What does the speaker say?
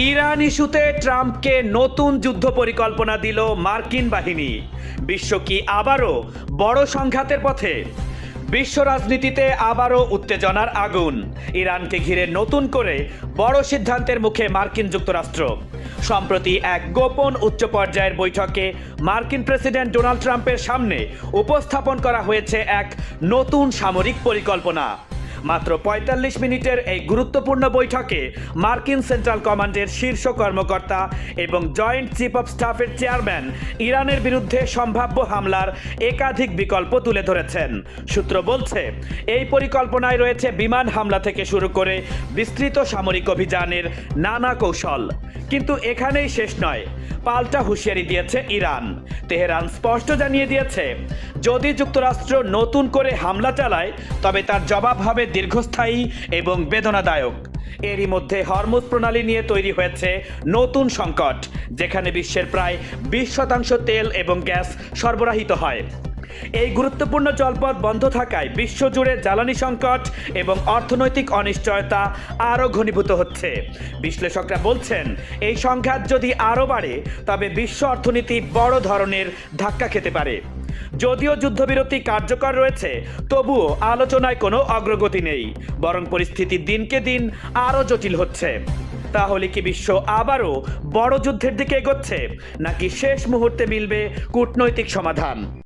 Iran ইস্যুতে ট্রাম্পকে নতুন যুদ্ধ পরিকল্পনা দিল মার্কিন বাহিনী। বিশ্ব কি আবারও বড় সংঘাতের পথে? বিশ্ব রাজনীতিতে আবারও উত্তেজনার আগুন। ইরানকে ঘিরে নতুন করে বড় সিদ্ধান্তের মুখে মার্কিন যুক্তরাষ্ট্র। সম্প্রতি এক গোপন উচ্চ পর্যায়ের বৈঠকে মার্কিন প্রেসিডেন্ট ডোনাল্ড ট্রাম্পের সামনে উপস্থাপন করা হয়েছে এক নতুন সামরিক পরিকল্পনা। মাত্র ৪৫ মিনিটের এই গুরুত্বপূর্ণ বৈঠকে মার্কিন সেন্ট্রাল কমান্ডের শীর্ষ কর্মকর্তা এবং জয়েন্ট চিফ অব স্টাফের চেয়ারম্যান ইরানের বিরুদ্ধে সম্ভাব্য হামলার একাধিক বিকল্প তুলে ধরেছেন। সূত্র বলছে, এই পরিকল্পনায় রয়েছে বিমান হামলা থেকে শুরু করে বিস্তৃত সামরিক অভিযানের নানা কৌশল। কিন্তু এখানেই শেষ নয়, পাল্টা হুঁশিয়ারি দিয়েছে ইরান। তেহরান স্পষ্ট জানিয়ে দিয়েছে, যদি যুক্তরাষ্ট্র নতুন করে হামলা চালায় তবে তার জবাব হবে দীর্ঘস্থায়ী এবং বেদনাদায়ক। এরই মধ্যে হরমুজ প্রণালী নিয়ে তৈরি হয়েছে নতুন সংকট, যেখানে বিশ্বের প্রায় ২০% তেল এবং গ্যাস সরবরাহিত হয়। এই গুরুত্বপূর্ণ জলপথ বন্ধ থাকায় বিশ্বজুড়ে জ্বালানি সংকট এবং অর্থনৈতিক অনিশ্চয়তা আরও ঘনীভূত হচ্ছে। বিশ্লেষকরা বলছেন, এই সংঘাত যদি আরও বাড়ে তবে বিশ্ব অর্থনীতি বড় ধরনের ধাক্কা খেতে পারে। যদিও যুদ্ধবিরতি কার্যকর রয়েছে, তবুও আলোচনায় কোনো অগ্রগতি নেই, বরং পরিস্থিতি দিনকে দিন আরও জটিল হচ্ছে। তাহলে কি বিশ্ব আবারও বড় যুদ্ধের দিকে এগোচ্ছে, নাকি শেষ মুহূর্তে মিলবে কূটনৈতিক সমাধান?